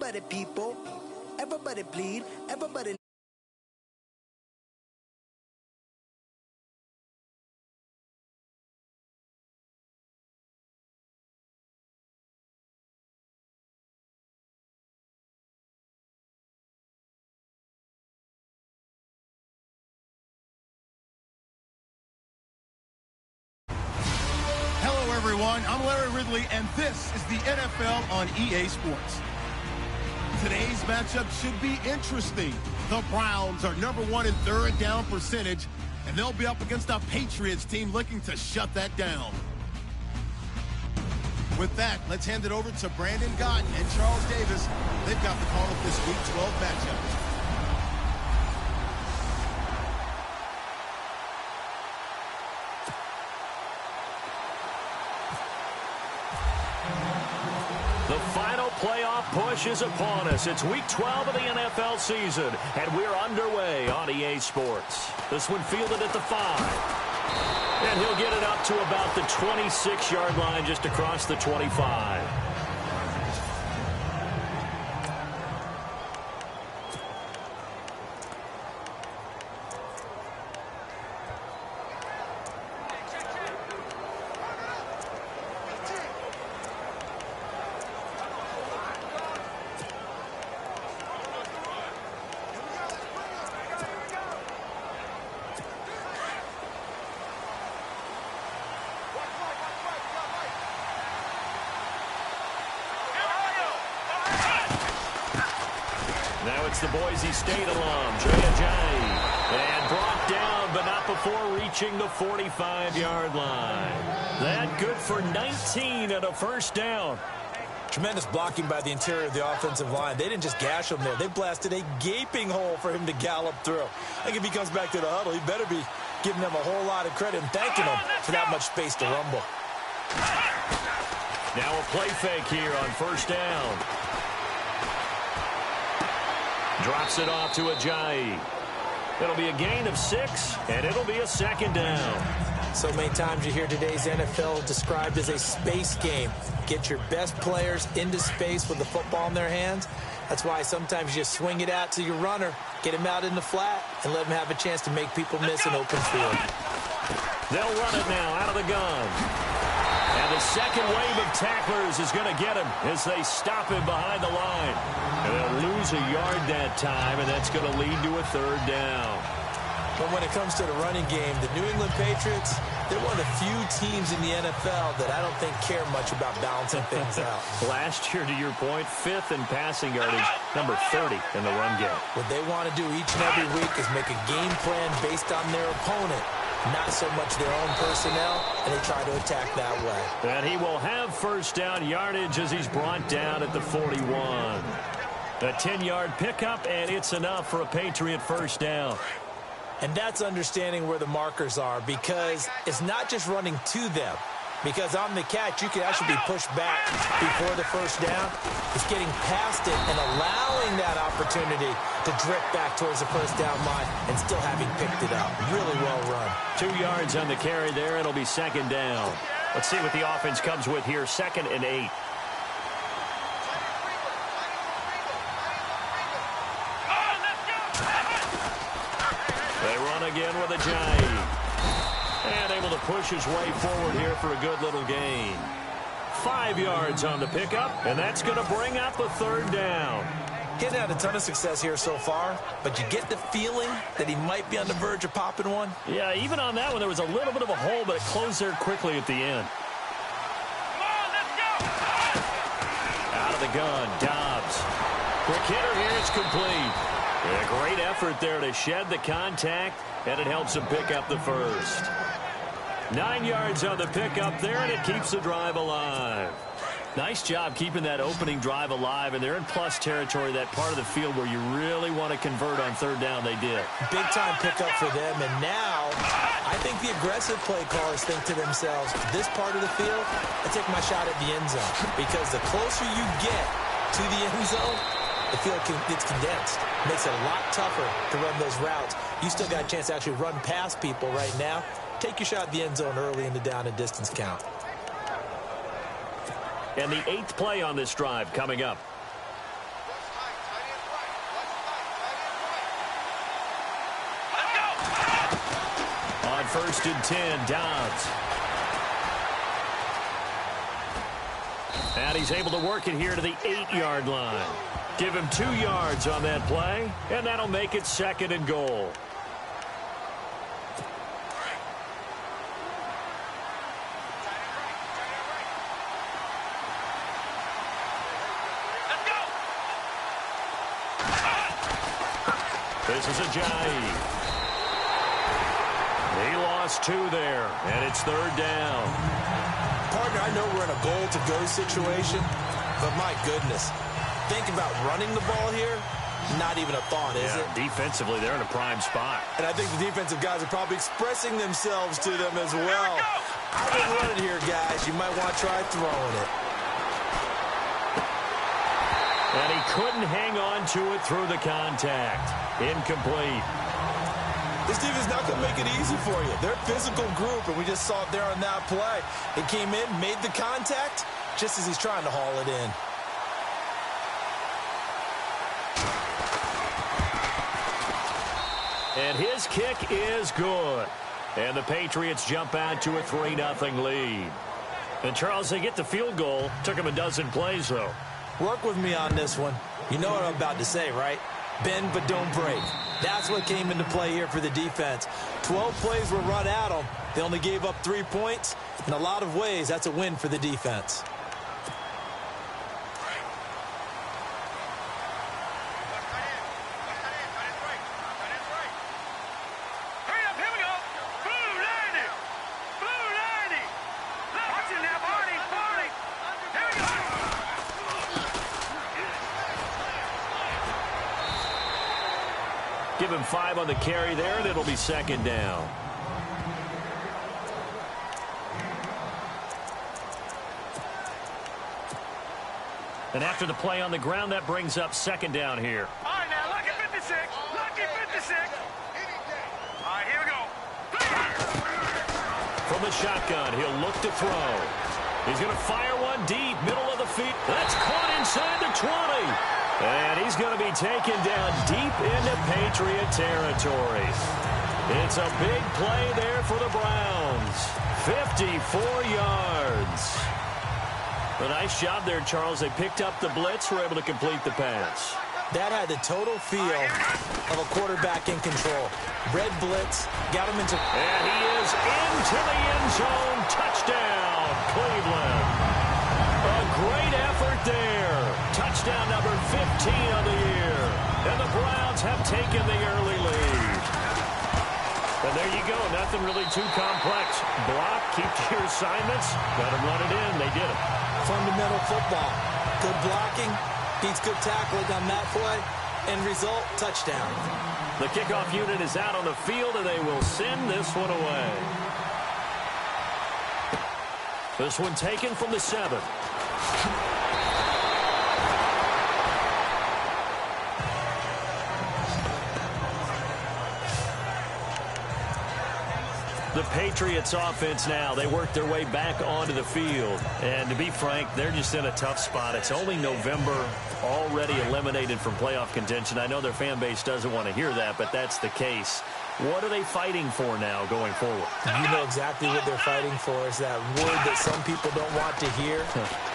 Everybody people, everybody bleed, everybody. Hello, everyone. I'm Larry Ridley, and this is the NFL on EA Sports. Today's matchup should be interesting. The Browns are #1 in third down percentage, and they'll be up against a Patriots team looking to shut that down. With that, let's hand it over to Brandon Gott and Charles Davis. They've got the call of this Week 12 matchup. The final playoff push is upon us. It's Week 12 of the NFL season, and we're underway on EA Sports. This one fielded at the 5. And he'll get it up to about the 26-yard line, just across the 25. Now it's the Boise State alum, Jay. And brought down, but not before reaching the 45-yard line. That good for 19 and a first down. Tremendous blocking by the interior of the offensive line. They didn't just gash him there. They blasted a gaping hole for him to gallop through. I think if he comes back to the huddle, he better be giving them a whole lot of credit and thanking them for that much space to rumble. Now a play fake here on first down. Drops it off to Ajayi. It'll be a gain of 6, and it'll be a second down. So many times you hear today's NFL described as a space game. Get your best players into space with the football in their hands. That's why sometimes you swing it out to your runner, get him out in the flat, and let him have a chance to make people miss an open field. They'll run it now out of the gun. And the second wave of tacklers is going to get him as they stop him behind the line. And they'll lose a yard that time, and that's going to lead to a third down. But when it comes to the running game, the New England Patriots, they're one of the few teams in the NFL that I don't think care much about balancing things out. Last year, to your point, 5th in passing yardage, number 30 in the run game. What they want to do each and every week is make a game plan based on their opponent, not so much their own personnel, and they try to attack that way. And he will have first down yardage as he's brought down at the 41. A 10-yard pickup, and it's enough for a Patriot first down. And that's understanding where the markers are, because it's not just running to them. Because on the catch, you can actually be pushed back before the first down. It's getting past it and allowing that opportunity to drift back towards the first down line and still having picked it up. Really well run. 2 yards on the carry there. It'll be second down. Let's see what the offense comes with here. 2nd and 8. They run again with Ajayi. And able to push his way forward here for a good little gain. 5 yards on the pickup, and that's going to bring up a third down. He hasn't had a ton of success here so far, but you get the feeling that he might be on the verge of popping one. Yeah, even on that one, there was a little bit of a hole, but it closed there quickly at the end. Out of the gun, Dobbs. Quick hitter here, it's complete. A great effort there to shed the contact, and it helps him pick up the first. 9 yards on the pickup there, and it keeps the drive alive. Nice job keeping that opening drive alive, and they're in plus territory, that part of the field where you really want to convert on third down. They did. Big-time pickup for them, and now I think the aggressive play callers think to themselves, this part of the field, I take my shot at the end zone, because the closer you get to the end zone, the field gets condensed. Makes it a lot tougher to run those routes. You still got a chance to actually run past people right now. Take your shot at the end zone early in the down and distance count. And the 8th play on this drive coming up. 1st and 10, Dobbs. And he's able to work it here to the 8-yard line. Give him 2 yards on that play, and that'll make it 2nd and goal. This is Ajayi. He lost 2 there, and it's 3rd down. Partner, I know we're in a goal-to-go situation, but my goodness. Think about running the ball here. Not even a thought, is it? Defensively, they're in a prime spot. And I think the defensive guys are probably expressing themselves to them as well. I wouldn't run it here, guys. You might want to try throwing it. And he couldn't hang on to it through the contact. Incomplete. This defense is not going to make it easy for you. They're a physical group, and we just saw it there on that play. It came in, made the contact, just as he's trying to haul it in. And his kick is good. And the Patriots jump out to a 3-0 lead. And, Charles, they get the field goal. Took him a dozen plays, though. Work with me on this one. You know what I'm about to say, right? Bend but don't break. That's what came into play here for the defense. 12 plays were run at them. They only gave up 3 points. In a lot of ways, that's a win for the defense. Give him 5 on the carry there, and it'll be 2nd down. And after the play on the ground, that brings up 2nd down here. All right, now, lucky 56. Lucky 56. All right, here we go. From the shotgun, he'll look to throw. He's going to fire one deep, middle of the field. That's caught inside the 20. And he's going to be taken down deep into Patriot territory. It's a big play there for the Browns. 54 yards. A nice job there, Charles. They picked up the blitz, were able to complete the pass. That had the total feel of a quarterback in control. Red blitz, got him into... And he is into the end zone. Touchdown, Cleveland. A great effort there. Touchdown number 15 on the year. And the Browns have taken the early lead. And there you go. Nothing really too complex. Block, keep to your assignments. Let them run it in. They did it. Fundamental football. Good blocking. Beats good tackling on that play. End result, touchdown. The kickoff unit is out on the field, and they will send this one away. This one taken from the 7. The Patriots offense now, they work their way back onto the field. And to be frank, they're just in a tough spot. It's only November, already eliminated from playoff contention. I know their fan base doesn't want to hear that, but that's the case. What are they fighting for now going forward? You know exactly what they're fighting for. Is that word that some people don't want to hear,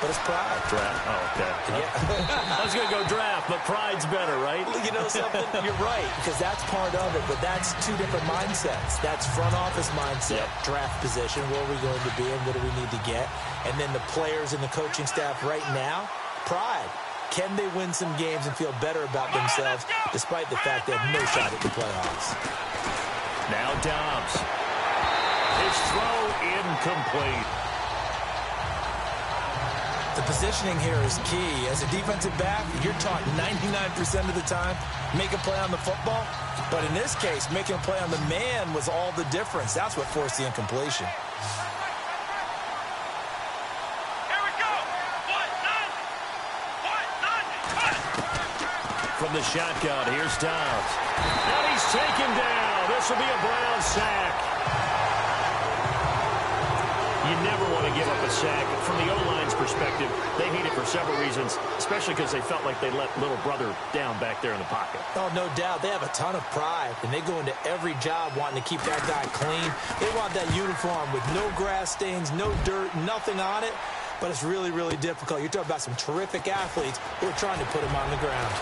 but it's pride. Draft. Oh, okay. Yeah. I was going to go draft, but pride's better, right? You know something? You're right, because that's part of it, but that's 2 different mindsets. That's front office mindset, draft position, where are we going to be and what do we need to get? And then the players and the coaching staff right now, pride. Can they win some games and feel better about themselves despite the fact they have no shot at the playoffs? Now Dobbs. His throw incomplete. The positioning here is key. As a defensive back, you're taught 99% of the time, make a play on the football. But in this case, making a play on the man was all the difference. That's what forced the incompletion. From the shotgun, here's Dobbs. And he's taken down. This will be a Brown sack. You You never want to give up a sack. From the O-line's perspective, they hate it for several reasons, especially because they felt like they let little brother down back there in the pocket. Oh, no doubt. They have a ton of pride, and they go into every job wanting to keep that guy clean. They want that uniform with no grass stains, no dirt, nothing on it. But it's really, really difficult. You're talking about some terrific athletes who are trying to put him on the ground.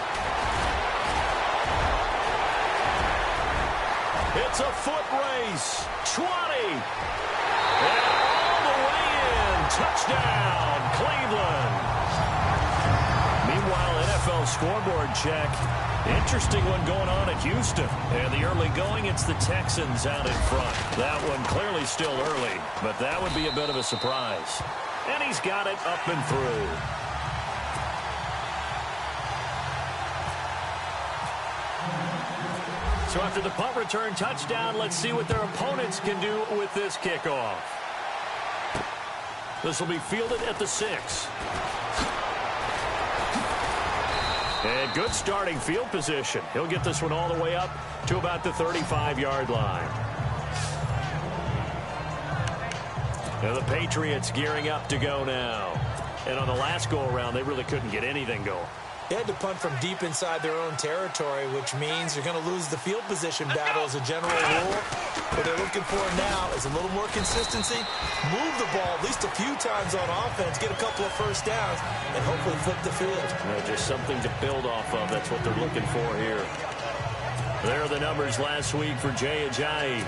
It's a foot race. 20. And all the way in. Touchdown, Cleveland. Meanwhile, NFL scoreboard check. Interesting one going on at Houston. And the early going, it's the Texans out in front. That one clearly still early, but that would be a bit of a surprise. And he's got it up and through. So after the punt return touchdown, let's see what their opponents can do with this kickoff. This will be fielded at the 6. And good starting field position. He'll get this one all the way up to about the 35-yard line. Now the Patriots gearing up to go now. And on the last go-around, they really couldn't get anything going. They had to punt from deep inside their own territory, which means you're going to lose the field position battle as a general rule. What they're looking for now is a little more consistency, move the ball at least a few times on offense, get a couple of first downs, and hopefully flip the field. Just something to build off of. That's what they're looking for here. There are the numbers last week for Jay Ajayi.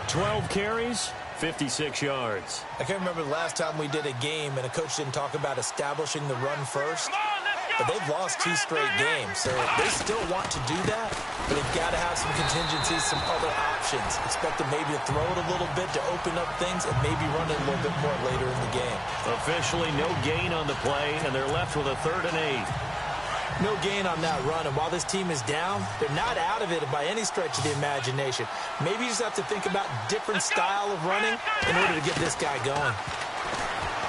12 carries, 56 yards. I can't remember the last time we did a game and a coach didn't talk about establishing the run first. But they've lost 2 straight games, so they still want to do that, but they've got to have some contingencies, some other options. Expect them maybe to throw it a little bit to open up things and maybe run it a little bit more later in the game. Officially no gain on the play, and they're left with a 3rd and 8. No gain on that run, and while this team is down, they're not out of it by any stretch of the imagination. Maybe you just have to think about different style of running in order to get this guy going.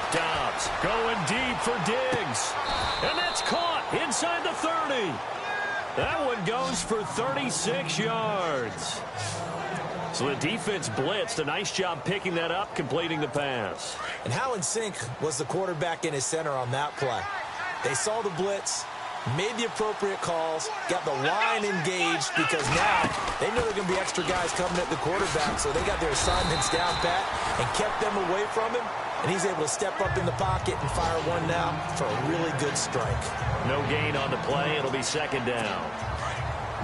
Dobbs going deep for Diggs. And that's caught inside the 30. That one goes for 36 yards. So the defense blitzed. A nice job picking that up, completing the pass. And how in sync was the quarterback in his center on that play? They saw the blitz, made the appropriate calls, got the line engaged because now they know there are going to be extra guys coming at the quarterback, so they got their assignments down pat and kept them away from him, and he's able to step up in the pocket and fire one now for a really good strike. No gain on the play. It'll be 2nd down.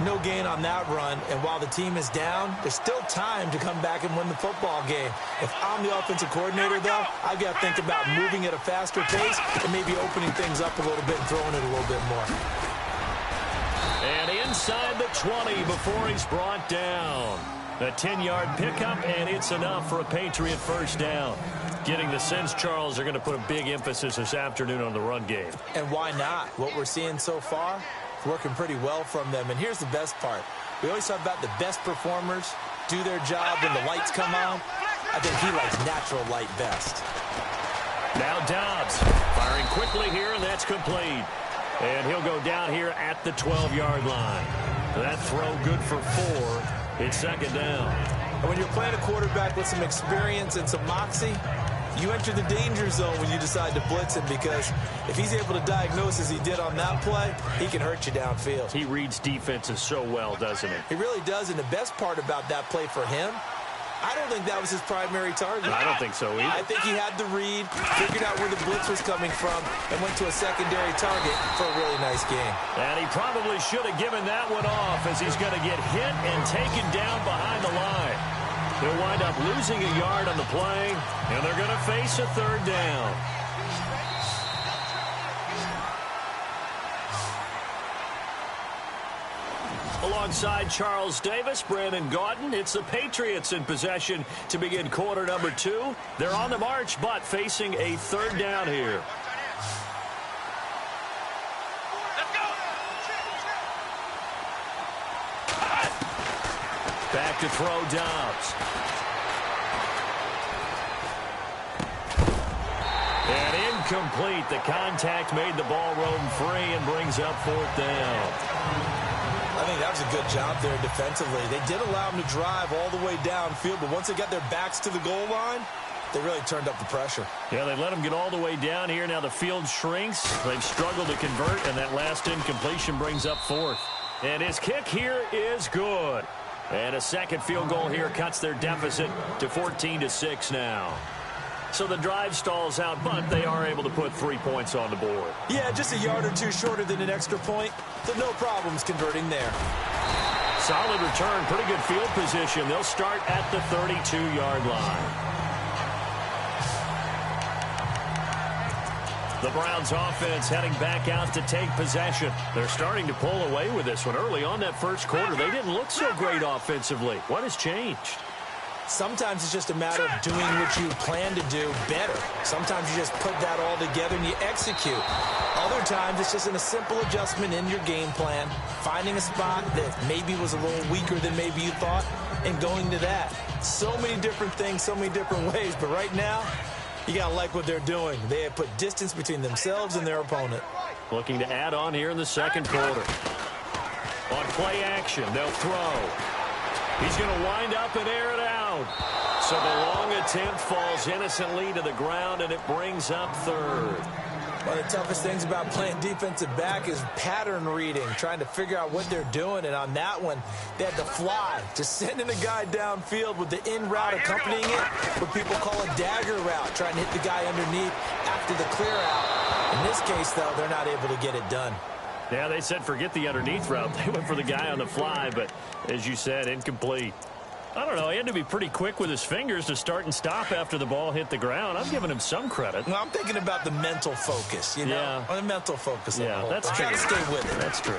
No gain on that run, and while the team is down, there's still time to come back and win the football game. If I'm the offensive coordinator, though, I've got to think about moving at a faster pace and maybe opening things up a little bit and throwing it a little bit more. And inside the 20 before he's brought down. A 10-yard pickup, and it's enough for a Patriot first down. Getting the sense, Charles, they're going to put a big emphasis this afternoon on the run game. And why not? What we're seeing so far, it's working pretty well from them. And here's the best part. We always talk about the best performers do their job when the lights come on. I think he likes natural light best. Now Dobbs firing quickly here, and that's complete. And he'll go down here at the 12-yard line. That throw good for 4. It's 2nd down. And when you're playing a quarterback with some experience and some moxie, you enter the danger zone when you decide to blitz him, because if he's able to diagnose as he did on that play, he can hurt you downfield. He reads defenses so well, doesn't he? He really does, and the best part about that play for him, I don't think that was his primary target. I don't think so either. I think he had the read, figured out where the blitz was coming from, and went to a secondary target for a really nice game. And he probably should have given that one off, as he's going to get hit and taken down behind the line. They'll wind up losing a yard on the play, and they're going to face a 3rd down. Alongside Charles Davis, Brandon Gaudin, it's the Patriots in possession to begin quarter number 2. They're on the march, but facing a 3rd down here. Back to throw, Dobbs. And incomplete. The contact made the ball roam free and brings up 4th down. I think that was a good job there defensively. They did allow them to drive all the way downfield, but once they got their backs to the goal line, They really turned up the pressure. Yeah, they let him get all the way down here. Now the field shrinks. They've struggled to convert, and that last incompletion brings up fourth. And his kick here is good. And a second field goal here cuts their deficit to 14-6 now. So the drive stalls out, but they are able to put 3 points on the board. Yeah, just a yard or two shorter than an extra point, so no problems converting there. Solid return, pretty good field position. They'll start at the 32-yard line. The Browns offense heading back out to take possession. They're starting to pull away with this one. Early on that first quarter, they didn't look so great offensively. What has changed? Sometimes it's just a matter of doing what you plan to do better. Sometimes you just put that all together and you execute. Other times it's just a simple adjustment in your game plan, finding a spot that maybe was a little weaker than maybe you thought, and going to that. So many different things, so many different ways, but right now, you got to like what they're doing. They have put distance between themselves and their opponent. Looking to add on here in the second quarter. On play action, they'll throw. He's going to wind up and air it out. So the long attempt falls innocently to the ground, and it brings up third. One of the toughest things about playing defensive back is pattern reading, trying to figure out what they're doing. And on that one, they had to fly, just sending a guy downfield with the in route accompanying it, what people call a dagger route, trying to hit the guy underneath after the clear out. In this case, though, they're not able to get it done. Yeah, they said forget the underneath route. They went for the guy on the fly, but as you said, incomplete. I don't know. He had to be pretty quick with his fingers to start and stop after the ball hit the ground. I'm giving him some credit. Well, I'm thinking about the mental focus, you know? Yeah. On the mental focus. Yeah, that's true. Try to stay with it. That's true.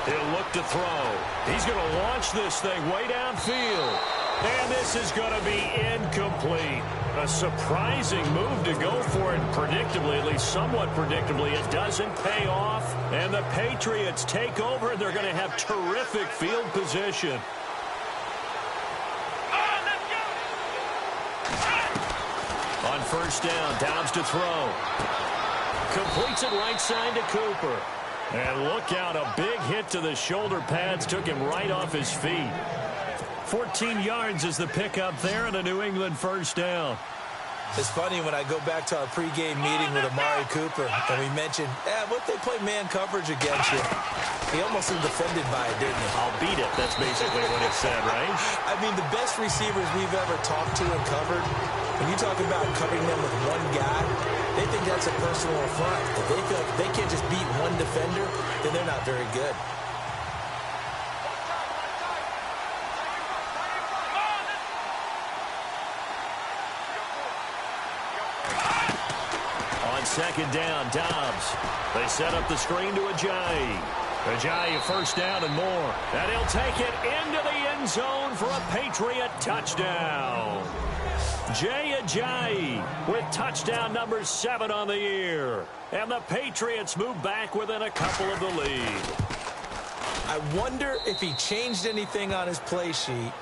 He'll look to throw. He's going to launch this thing way downfield. And this is going to be incomplete. A surprising move to go for it predictably, at least somewhat predictably. It doesn't pay off. And the Patriots take over. They're going to have terrific field position. On first down, Dobbs to throw. Completes it right side to Cooper. And look out, a big hit to the shoulder pads took him right off his feet. 14 yards is the pickup there and a New England first down. It's funny when I go back to our pregame meeting with Amari Cooper and we mentioned, what if they play man coverage against you? He almost seemed offended by it, didn't he? I'll beat it. That's basically what he said, right? I mean, the best receivers we've ever talked to and covered, when you talk about covering them with one guy, they think that's a personal affront. If they feel like they can't just beat one defender, then they're not very good. On second down, Dobbs. They set up the screen to Ajayi. Ajayi first down and more. And he'll take it into the end zone for a Patriot touchdown. Jay Ajayi with touchdown number 7 on the year. And the Patriots move back within a couple of the lead. I wonder if he changed anything on his play sheet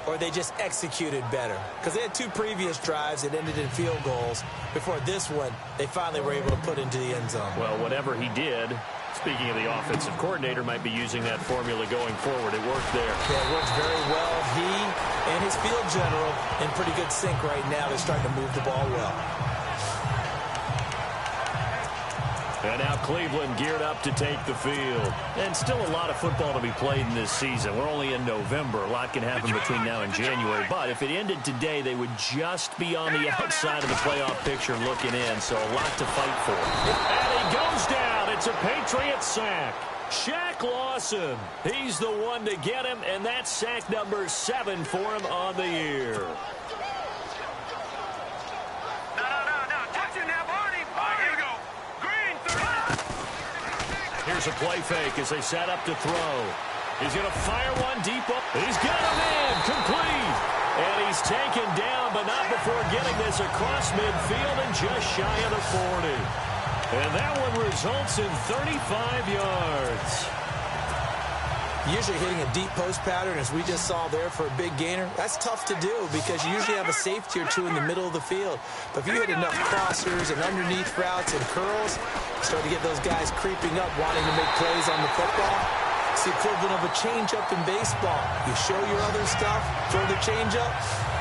or they just executed better. Because they had 2 previous drives that ended in field goals. Before this one, they finally were able to put into the end zone. Well, whatever he did, speaking of the offensive coordinator, might be using that formula going forward. It worked there. Yeah, it works very well. He and his field general in pretty good sync right now. They're starting to move the ball well. And now Cleveland geared up to take the field. And still a lot of football to be played in this season. We're only in November. A lot can happen between now and January. But if it ended today, they would just be on the outside of the playoff picture looking in. So a lot to fight for. And he goes down. It's a Patriot sack. Shaq Lawson. He's the one to get him. And that's sack number 7 for him on the year. Here's a play fake as they set up to throw. He's going to fire one deep up. He's got him in, complete. And he's taken down, but not before getting this across midfield and just shy of the 40. And that one results in 35 yards. Usually hitting a deep post pattern, as we just saw there for a big gainer, that's tough to do because you usually have a safety or 2 in the middle of the field. But if you hit enough crossers and underneath routes and curls, start to get those guys creeping up, wanting to make plays on the football. It's the equivalent of a changeup in baseball. You show your other stuff, throw the changeup,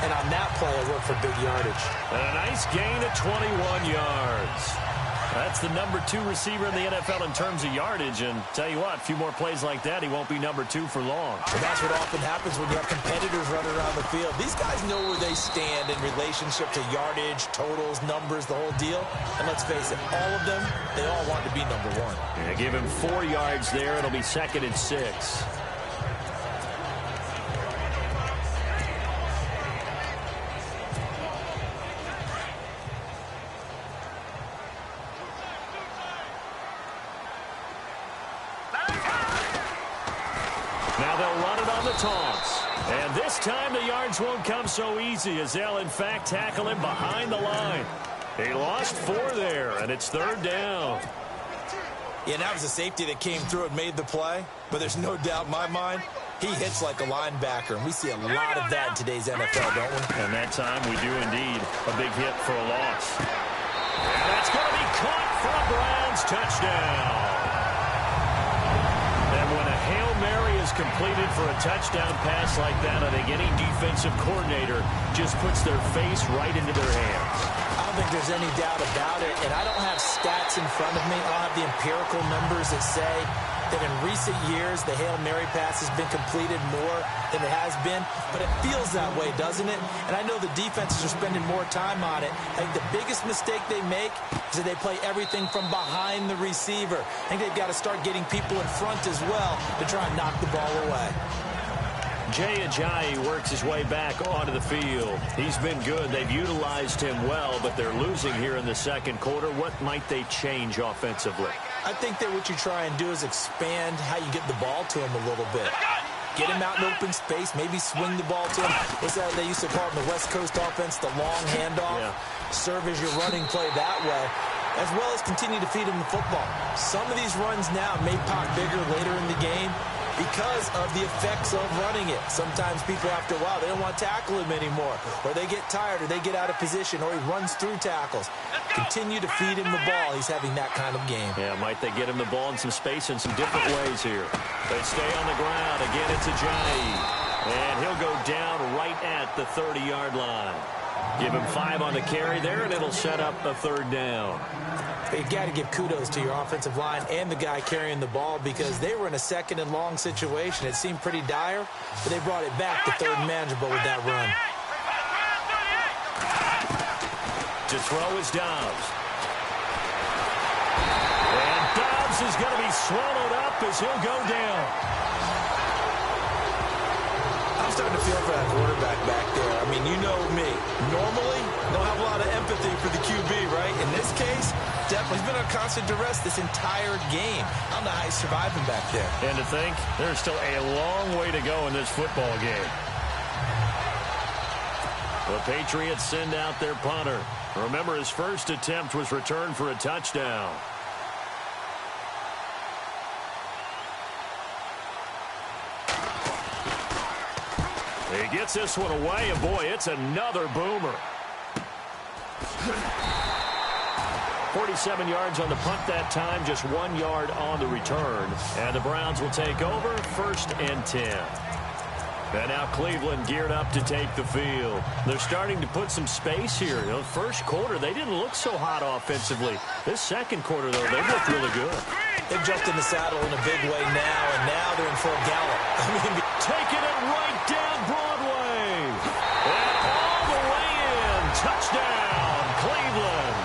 and on that play, it worked for big yardage. And a nice gain of 21 yards. That's the number 2 receiver in the NFL in terms of yardage. And tell you what, a few more plays like that, he won't be number 2 for long. And that's what often happens when you have competitors running around the field. These guys know where they stand in relationship to yardage, totals, numbers, the whole deal. And let's face it, all of them, they all want to be number 1. Yeah, give him 4 yards there. It'll be 2nd and 6. Now they'll run it on the toss. And this time the yards won't come so easy as they'll, in fact, tackle him behind the line. He lost 4 there, and it's 3rd down. Yeah, and that was a safety that came through and made the play. But there's no doubt in my mind, he hits like a linebacker. And we see a lot of that in today's NFL, don't we? And that time we do indeed. A big hit for a loss. And that's going to be caught for a Browns touchdown. And when a Hail Mary is completed for a touchdown pass like that, I think any defensive coordinator just puts their face right into their hands. I don't think there's any doubt about it, and I don't have stats in front of me. I don't have the empirical numbers that say that in recent years the Hail Mary pass has been completed more than it has been, but it feels that way, doesn't it? And I know the defenses are spending more time on it. I think the biggest mistake they make is that they play everything from behind the receiver. I think they've got to start getting people in front as well to try and knock the ball away. Jay Ajayi works his way back onto the field. He's been good. They've utilized him well, but they're losing here in the second quarter. What might they change offensively? I think that what you try and do is expand how you get the ball to him a little bit. Get him out in open space, maybe swing the ball to him. What's that they used to call it in the West Coast offense, the long handoff? Yeah. Serve as your running play that way, as well as continue to feed him the football. Some of these runs now may pop bigger later in the game because of the effects of running it. Sometimes people after a while, they don't want to tackle him anymore, or they get tired, or they get out of position, or he runs through tackles. Continue to feed him the ball. He's having that kind of game. Yeah, might they get him the ball in some space in some different ways here. They stay on the ground. Again, it's Ajayi. And he'll go down right at the 30-yard line. Give him 5 on the carry there, and it'll set up a 3rd down. You've got to give kudos to your offensive line and the guy carrying the ball because they were in a 2nd and long situation. It seemed pretty dire, but they brought it back to 3rd and manageable with that run. To throw is Dobbs. And Dobbs is going to be swallowed up as he'll go down. I'm starting to feel for that quarterback back there. I mean, you know me. Normally, don't have a lot of empathy for the QB, right? In this case, definitely. He's been under constant duress this entire game. I don't know how he's surviving back there. And to think, there's still a long way to go in this football game. The Patriots send out their punter. Remember, his first attempt was returned for a touchdown. He gets this one away, and boy, it's another boomer. 47 yards on the punt that time, just 1 yard on the return. And the Browns will take over, 1st and 10. And now Cleveland geared up to take the field. They're starting to put some space here. You know, first quarter, they didn't look so hot offensively. This second quarter, though, they looked really good. They've jumped in the saddle in a big way now, and now they're in full gallop. I mean, taking it right down Broadway. And all the way in. Touchdown, Cleveland.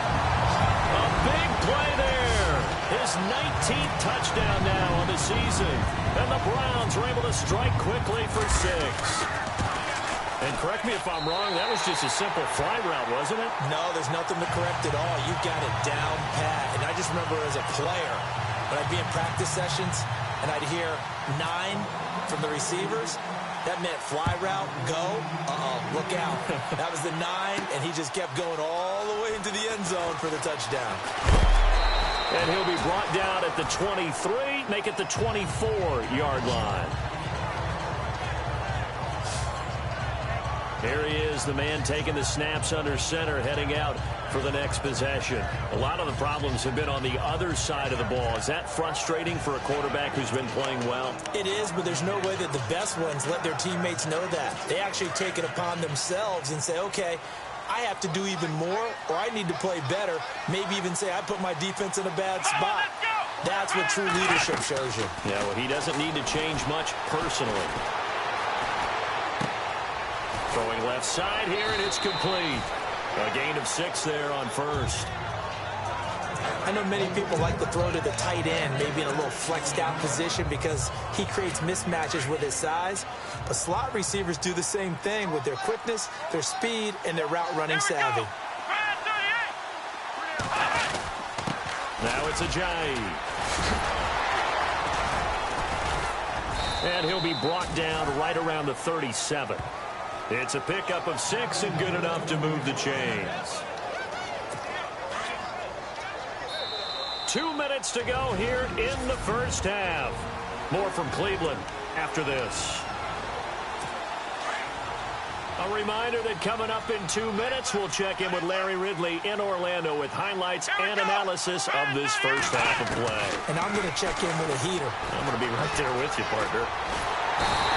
A big play there. His 19th touchdown now on the season. And the Browns were able to strike quickly for 6. And correct me if I'm wrong, that was just a simple fly route, wasn't it? No, there's nothing to correct at all. You've got it down pat. And I just remember as a player, when I'd be in practice sessions and I'd hear 9 from the receivers, that meant fly route, go, look out. That was the 9, and he just kept going all the way into the end zone for the touchdown. And he'll be brought down at the 23, make it the 24-yard line. Here he is, the man taking the snaps under center, heading out for the next possession. A lot of the problems have been on the other side of the ball. Is that frustrating for a quarterback who's been playing well? It is, but there's no way that the best ones let their teammates know that. They actually take it upon themselves and say, okay, I have to do even more, or I need to play better. Maybe even say I put my defense in a bad spot. That's what true leadership shows you. Yeah, well, he doesn't need to change much personally. Throwing left side here, and it's complete. A gain of 6 there on first. I know many people like to throw to the tight end, maybe in a little flexed out position because he creates mismatches with his size. But slot receivers do the same thing with their quickness, their speed, and their route running savvy. Now it's Ajayi. And he'll be brought down right around the 37. It's a pickup of 6 and good enough to move the chains. 2 minutes to go here in the first half. More from Cleveland after this. A reminder that coming up in 2 minutes, we'll check in with Larry Ridley in Orlando with highlights and analysis of this first half of play. And I'm going to check in with a heater. I'm going to be right there with you, partner.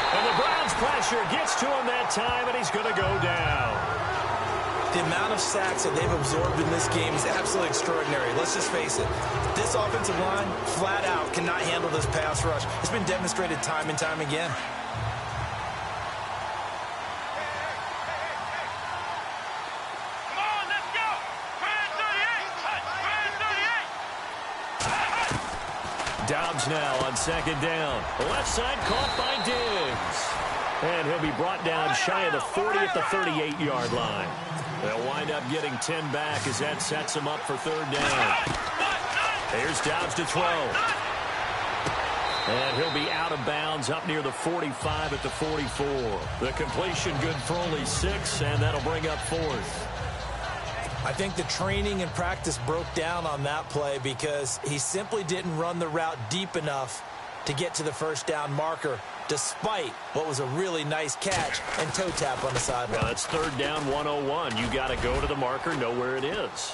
And the Browns pressure gets to him that time, and he's going to go down. The amount of sacks that they've absorbed in this game is absolutely extraordinary. Let's just face it. This offensive line, flat out, cannot handle this pass rush. It's been demonstrated time and time again. Dobbs now on second down. Left side caught by Diggs. And he'll be brought down shy of the 40 at the 38-yard line. They'll wind up getting 10 back as that sets him up for third down. Here's Dobbs to throw. And he'll be out of bounds up near the 45 at the 44. The completion good for only 6, and that'll bring up 4th. I think the training and practice broke down on that play because he simply didn't run the route deep enough to get to the first down marker, despite what was a really nice catch and toe tap on the sideline. Well, it's third down 101. You got to go to the marker, know where it is.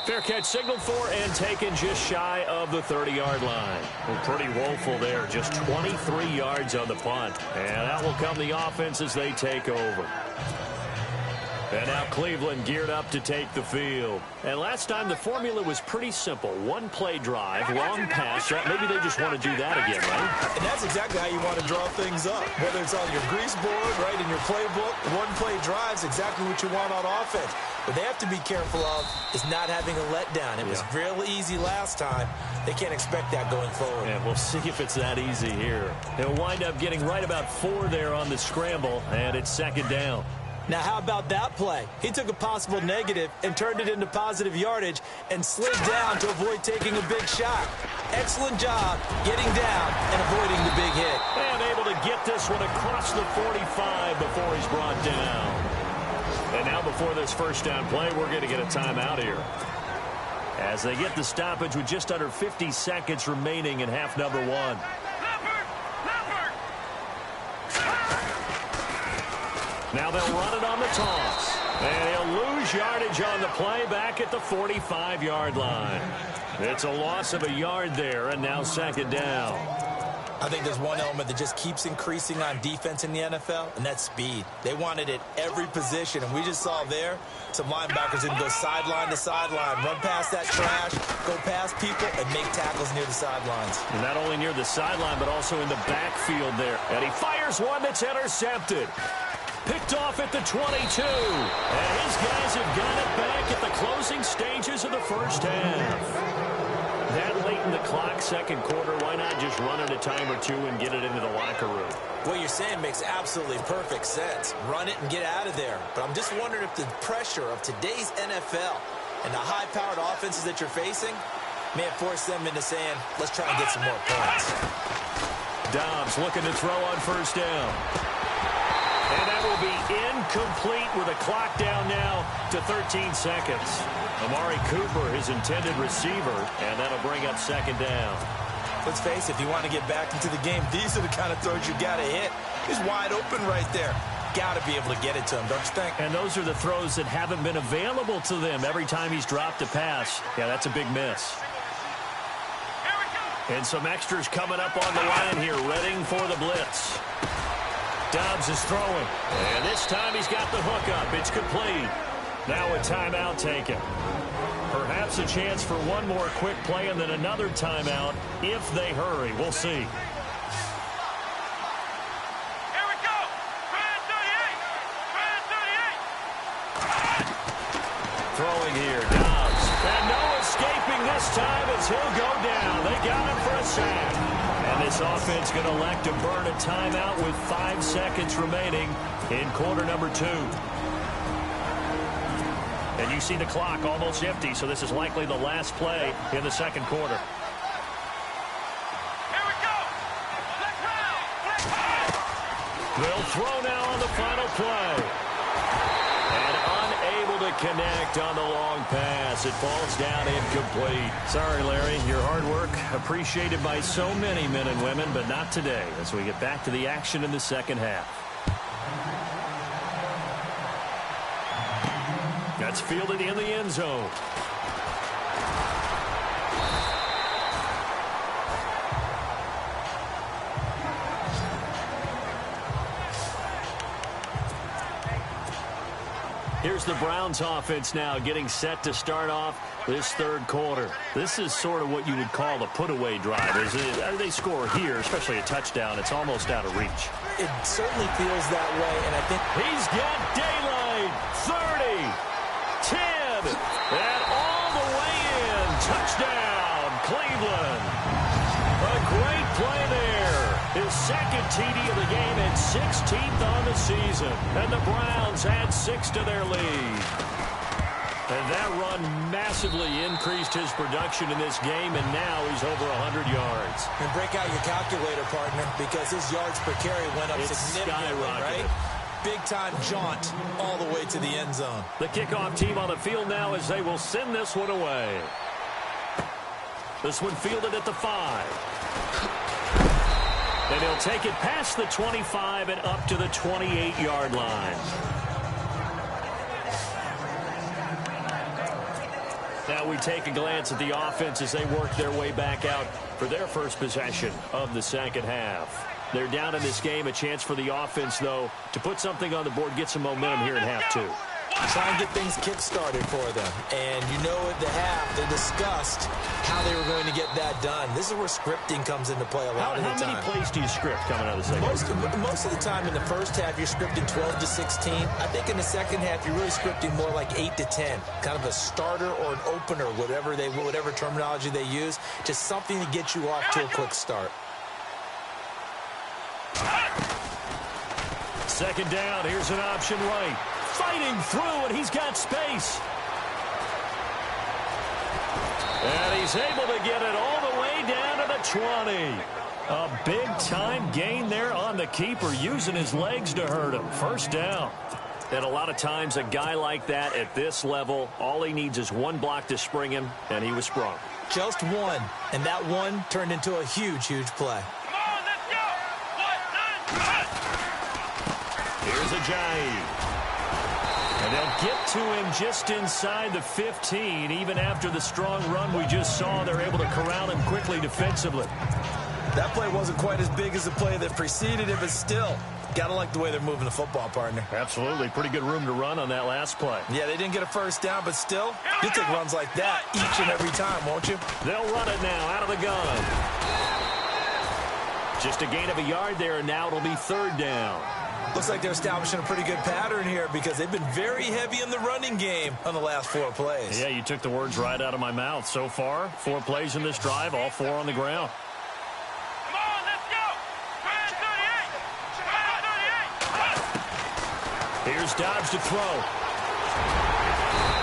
Fair catch signaled for and taken just shy of the 30-yard line. Well, pretty woeful there, just 23 yards on the punt. And out will come the offense as they take over. And now Cleveland geared up to take the field. And last time the formula was pretty simple. One play drive, long pass. Maybe they just want to do that again, right? And that's exactly how you want to draw things up. Whether it's on your grease board, right, in your playbook, one play drive is exactly what you want on offense. What they have to be careful of is not having a letdown. It was real easy last time. They can't expect that going forward. Yeah, we'll see if it's that easy here. He'll wind up getting right about 4 there on the scramble, and it's second down. Now, how about that play? He took a possible negative and turned it into positive yardage and slid down to avoid taking a big shot. Excellent job getting down and avoiding the big hit. And able to get this one across the 45 before he's brought down. And now before this first down play, we're going to get a timeout here. As they get the stoppage with just under 50 seconds remaining in half number 1. Now they'll run it on the toss. And he'll lose yardage on the play back at the 45-yard line. It's a loss of a yard there, and now second down. I think there's one element that just keeps increasing on defense in the NFL, and that's speed. They want it at every position, and we just saw there some linebackers that can go sideline to sideline, run past that trash, go past people, and make tackles near the sidelines. And not only near the sideline, but also in the backfield there. And he fires one that's intercepted. Picked off at the 22. And his guys have got it back at the closing stages of the first half. That late in the clock, second quarter, why not just run it a time or two and get it into the locker room? What you're saying makes absolutely perfect sense. Run it and get out of there. But I'm just wondering if the pressure of today's NFL and the high-powered offenses that you're facing may have forced them into saying, let's try and get some more points. Dobbs looking to throw on first down. And that will be incomplete with a clock down now to 13 seconds. Amari Cooper, his intended receiver, and that'll bring up second down. Let's face it, if you want to get back into the game, these are the kind of throws you got to hit. He's wide open right there. got to be able to get it to him, don't you think? And those are the throws that haven't been available to them every time he's dropped a pass. Yeah, that's a big miss. And some extras coming up on the line here, readying for the blitz. Dobbs is throwing. And this time he's got the hook up. It's complete. Now a timeout taken. Perhaps a chance for one more quick play and then another timeout if they hurry. We'll see. Here we go. Try 38. Throwing here, Dobbs. And no escaping this time as he'll go down. They got him for a sack. And this offense going to elect to burn a timeout with 5 seconds remaining in quarter number 2. And you see the clock almost empty, so this is likely the last play in the second quarter. Here we go. They'll throw now on the final play. And unable to connect on the long pass. It falls down incomplete. Sorry, Larry. Your hard work appreciated by so many men and women, but not today as we get back to the action in the second half. That's fielded in the end zone. Here's the Browns offense now getting set to start off this third quarter. This is sort of what you would call a put-away drive. They score here, especially a touchdown. It's almost out of reach. It certainly feels that way, and I think he's got daylight. 30. 10, and all the way in. Touchdown, Cleveland. A great play there. His second TD of the game and 16th on the season. And the Browns add 6 to their lead. And that run massively increased his production in this game, and now he's over 100 yards. And break out your calculator, partner, because his yards per carry went up significantly, right? Big-time jaunt all the way to the end zone. The kickoff team on the field now as they will send this one away. This one fielded at the 5. And he'll take it past the 25 and up to the 28-yard line. Now we take a glance at the offense as they work their way back out for their first possession of the second half. They're down in this game. A chance for the offense, though, to put something on the board, get some momentum here in half 2. Try and get things kick-started for them. And you know at the half, they discussed how they were going to get that done. This is where scripting comes into play a lot of the time. How many plays do you script coming out of the second half? Most of the time in the first half, you're scripting 12 to 16. I think in the second half, you're really scripting more like 8 to 10. Kind of a starter or an opener, whatever terminology they use. Just something to get you off to a quick start. Second down, here's an option right. Fighting through, and he's got space. And he's able to get it all the way down to the 20. A big-time gain there on the keeper, using his legs to hurt him. First down. And a lot of times, a guy like that at this level, all he needs is one block to spring him, and he was sprung. Just one, and that one turned into a huge, huge play. Here's Ajayi. And they'll get to him just inside the 15. Even after the strong run we just saw, they're able to corral him quickly defensively. That play wasn't quite as big as the play that preceded it, but still, got to like the way they're moving the football, partner. Absolutely. Pretty good room to run on that last play. Yeah, they didn't get a first down, but still, you'll take runs like that each and every time, won't you? They'll run it now out of the gun. Just a gain of a yard there, and now it'll be third down. Looks like they're establishing a pretty good pattern here because they've been very heavy in the running game on the last 4 plays. Yeah, you took the words right out of my mouth. So far, 4 plays in this drive, all 4 on the ground. Come on, let's go. Try 38. Here's Dobbs to throw.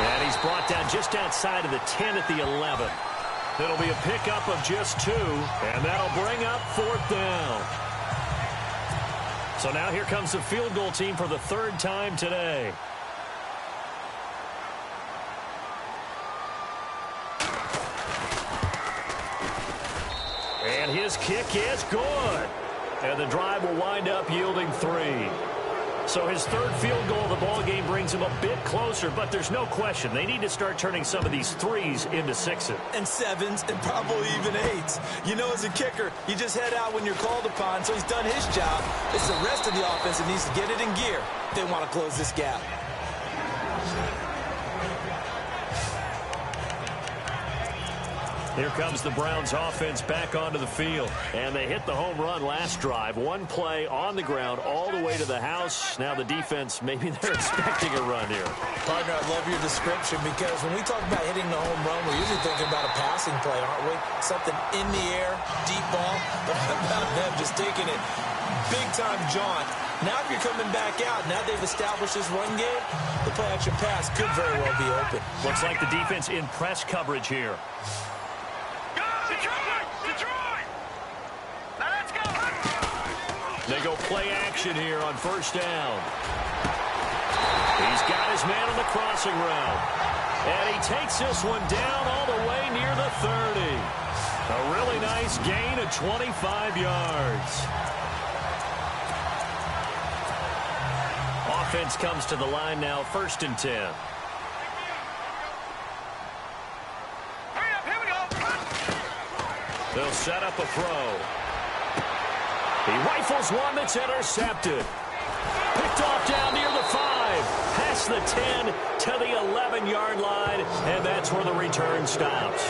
And he's brought down just outside of the 10 at the 11. It'll be a pickup of just 2, and that'll bring up 4th down. So now here comes the field goal team for the 3rd time today. And his kick is good. And the drive will wind up yielding 3. So his third field goal of the ball game brings him a bit closer, but there's no question they need to start turning some of these threes into sixes. And sevens, and probably even eights. You know, as a kicker, you just head out when you're called upon, so he's done his job. It's the rest of the offense that needs to get it in gear if they want to close this gap. Here comes the Browns offense back onto the field. And they hit the home run last drive. One play on the ground all the way to the house. Now the defense, maybe they're expecting a run here. Partner, I love your description because when we talk about hitting the home run, we're usually thinking about a passing play, aren't we? Something in the air, deep ball. But how about them just taking it big-time jaunt? Now if you're coming back out, now they've established this run game, the play-action pass could very well be open. Looks like the defense in press coverage here. They go play action here on first down. He's got his man on the crossing route. And he takes this one down all the way near the 30. A really nice gain of 25 yards. Offense comes to the line now, 1st and 10. They'll set up a throw. He rifles one that's intercepted. Picked off down near the 5. Past the 10 to the 11-yard line, and that's where the return stops.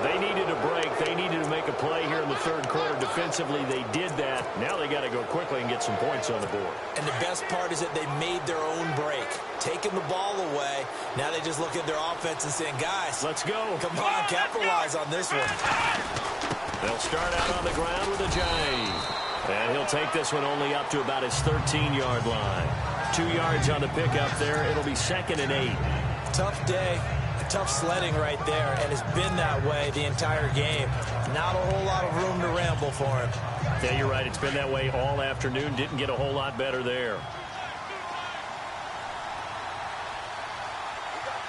They needed a break. They needed to make a play here in the third quarter. Defensively, they did that. Now they got to go quickly and get some points on the board. And the best part is that they made their own break. Taking the ball away. Now they just look at their offense and saying, guys, let's go. Come on, capitalize on this one. They'll start out on the ground with a jive. And he'll take this one only up to about his 13-yard line. 2 yards on the pickup there. It'll be 2nd and 8. Tough day. Tough sledding right there, and it's been that way the entire game. Not a whole lot of room to ramble for him. Yeah, you're right. It's been that way all afternoon. Didn't get a whole lot better there.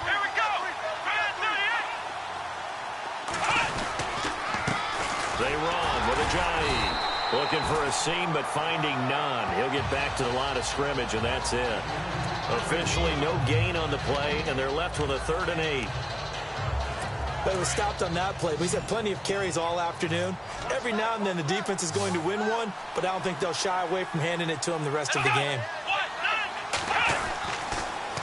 Here we go. They run with a jive. Looking for a seam, but finding none. He'll get back to the line of scrimmage, and that's it. Officially no gain on the play, and they're left with a 3rd and 8. But it was stopped on that play. He's had plenty of carries all afternoon. Every now and then the defense is going to win one, but I don't think they'll shy away from handing it to him the rest of the game.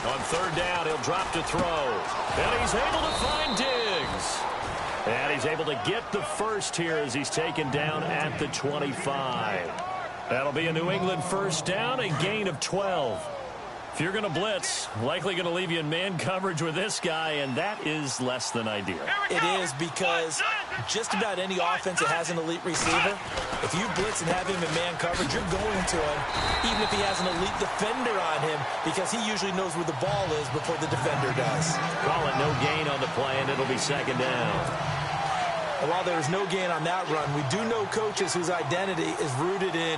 On 3rd down, he'll drop to throw. And he's able to find Diggs. And he's able to get the first here as he's taken down at the 25. That'll be a New England first down, a gain of 12. If you're going to blitz, likely going to leave you in man coverage with this guy, and that is less than ideal. It is because just about any offense that has an elite receiver, if you blitz and have him in man coverage, you're going to him, even if he has an elite defender on him, because he usually knows where the ball is before the defender does. Call it no gain on the play, and it'll be 2nd down. And while there was no gain on that run, we do know coaches whose identity is rooted in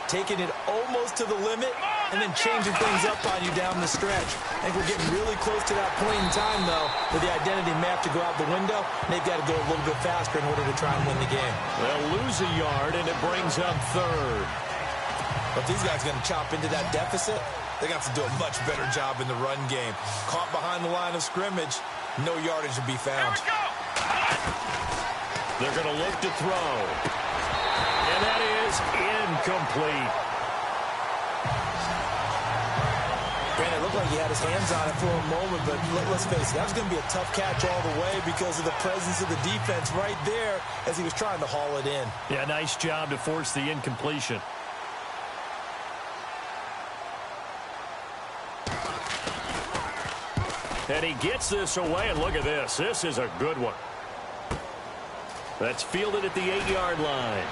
taking it almost to the limit and then changing things up on you down the stretch. I think we're getting really close to that point in time, though, where the identity may have to go out the window, and they've got to go a little bit faster in order to try and win the game. They'll lose a yard, and it brings up 3rd. But these guys are going to chop into that deficit. They got to do a much better job in the run game. Caught behind the line of scrimmage, no yardage to be found. They're going to look to throw. And that is incomplete. Brandon, it looked like he had his hands on it for a moment, but let's face it, that was going to be a tough catch all the way because of the presence of the defense right there as he was trying to haul it in. Yeah, nice job to force the incompletion. And he gets this away, and look at this. This is a good one. That's fielded at the 8-yard line.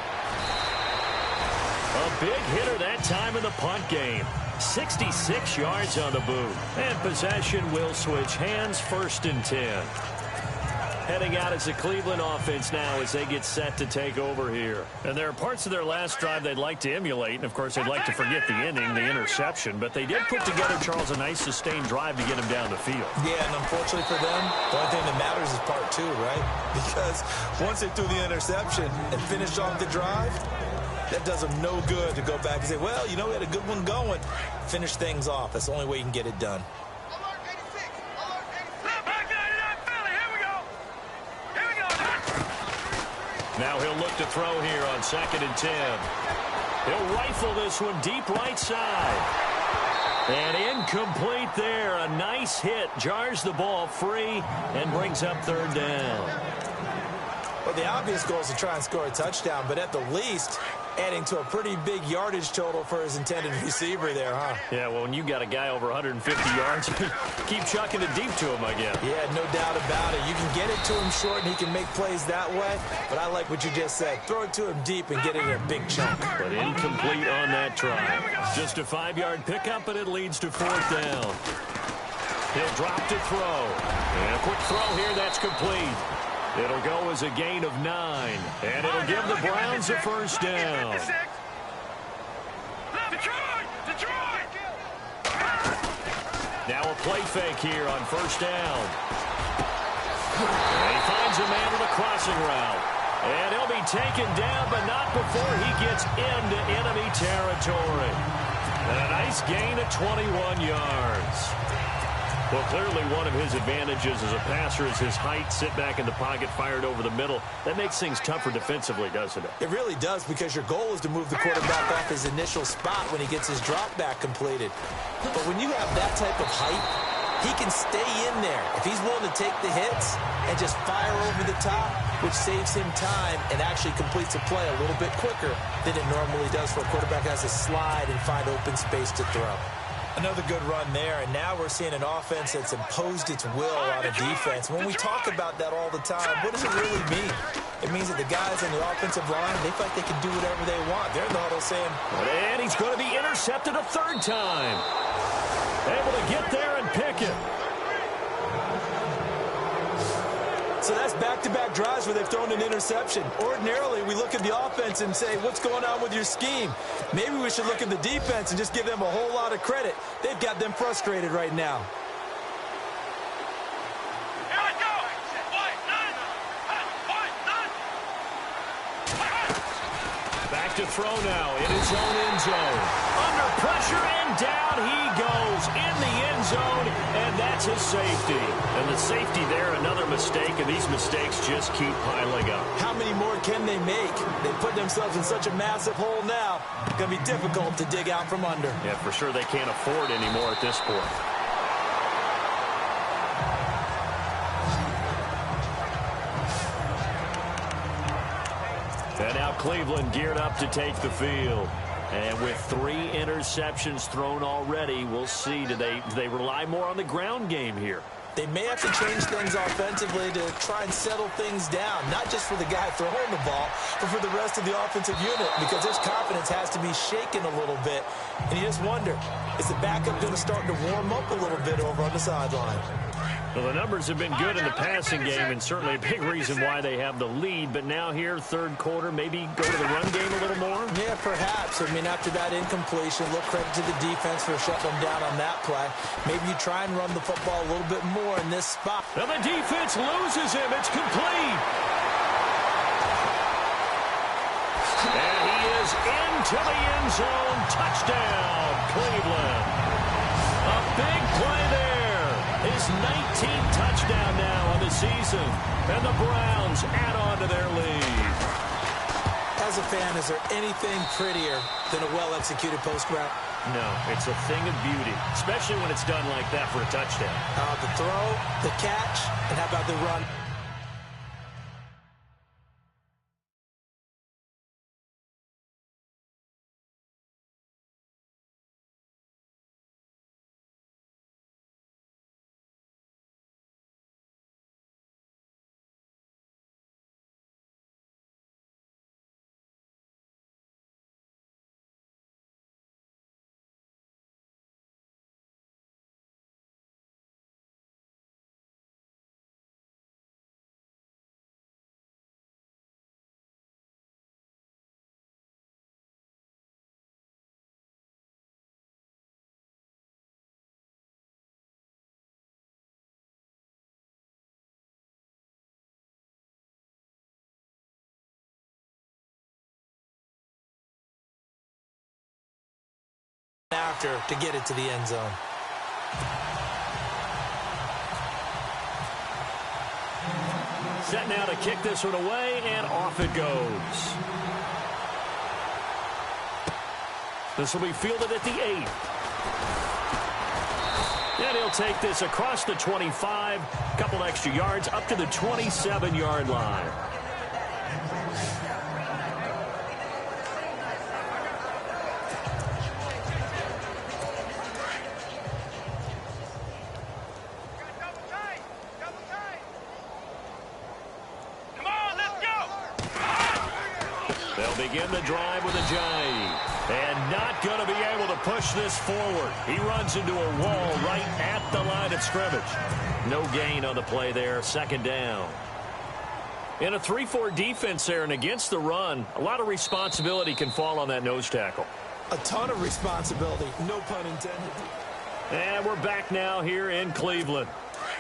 A big hitter that time in the punt game. 66 yards on the boot. And possession will switch hands, 1st and 10. Heading out as the Cleveland offense now as they get set to take over here. And there are parts of their last drive they'd like to emulate. And, of course, they'd like to forget the ending, the interception. But they did put together, Charles, a nice sustained drive to get him down the field. Yeah, and unfortunately for them, the only thing that matters is part 2, right? Because once they threw the interception and finished off the drive, That does them no good to go back and say, well, you know, we had a good one going. Finish things off. That's the only way you can get it done. Now he'll look to throw here on 2nd and 10. He'll rifle this one deep right side. And incomplete there. A nice hit. Jars the ball free and brings up 3rd down. Well, the obvious goal is to try and score a touchdown, but at the least, adding to a pretty big yardage total for his intended receiver there, huh? Yeah, well, when you got a guy over 150 yards, keep chucking it deep to him, I guess. Yeah, no doubt about it. You can get it to him short, and he can make plays that way, but I like what you just said. Throw it to him deep and get it in a big chunk. But incomplete on that try. Just a 5-yard pickup, and it leads to 4th down. He'll drop to throw. And a quick throw here, that's complete. It'll go as a gain of 9, and it'll give the Browns a 1st down. Now a play fake here on 1st down. And he finds a man with a crossing route. And he'll be taken down, but not before he gets into enemy territory. And a nice gain of 21 yards. Well, clearly one of his advantages as a passer is his height. Sit back in the pocket, fired over the middle. That makes things tougher defensively, doesn't it? It really does, because your goal is to move the quarterback off his initial spot when he gets his drop back completed. But when you have that type of height, he can stay in there if he's willing to take the hits and just fire over the top, which saves him time and actually completes a play a little bit quicker than it normally does for a quarterback who has to slide and find open space to throw. Another good run there, and now we're seeing an offense that's imposed its will on a defense. When we talk about that all the time, what does it really mean? It means that the guys on the offensive line, they feel like they can do whatever they want. They're in the huddle saying, and he's going to be intercepted a 3rd time. Able to get there and pick it. So that's back-to-back drives where they've thrown an interception. Ordinarily, we look at the offense and say, what's going on with your scheme? Maybe we should look at the defense and just give them a whole lot of credit. They've got them frustrated right now. Back to throw now in his own end zone. Under pressure, and down he goes in the end zone, and that's his safety. And the safety there, another mistake, and these mistakes just keep piling up. How many more can they make? They put themselves in such a massive hole now. It's going to be difficult to dig out from under. Yeah, for sure they can't afford anymore at this point. And now Cleveland geared up to take the field. And with 3 interceptions thrown already, we'll see. Do they rely more on the ground game here? They may have to change things offensively to try and settle things down, not just for the guy throwing the ball, but for the rest of the offensive unit, because his confidence has to be shaken a little bit. And you just wonder, is the backup going to start to warm up a little bit over on the sideline? Well, the numbers have been good in the passing game, and certainly a big reason why they have the lead. But now here, 3rd quarter, maybe go to the run game a little more? Yeah, perhaps. I mean, after that incompletion, a little credit to the defense for shutting them down on that play. Maybe you try and run the football a little bit more in this spot. Now the defense loses him. It's complete. And he is into the end zone. Touchdown, Cleveland. A big play there. His 19th touchdown now on the season. And the Browns add on to their lead. As a fan, is there anything prettier than a well-executed post route? No, it's a thing of beauty, especially when it's done like that for a touchdown. The throw, the catch, and how about the run? after to get it to the end zone. Set now to kick this one away, and off it goes. This will be fielded at the 8. And he'll take this across the 25, couple extra yards, up to the 27-yard line. Begin the drive with a jive, and not going to be able to push this forward. He runs into a wall right at the line of scrimmage. No gain on the play there, second down. In a 3-4 defense there and against the run, a lot of responsibility can fall on that nose tackle. A ton of responsibility, no pun intended. And we're back now here in Cleveland.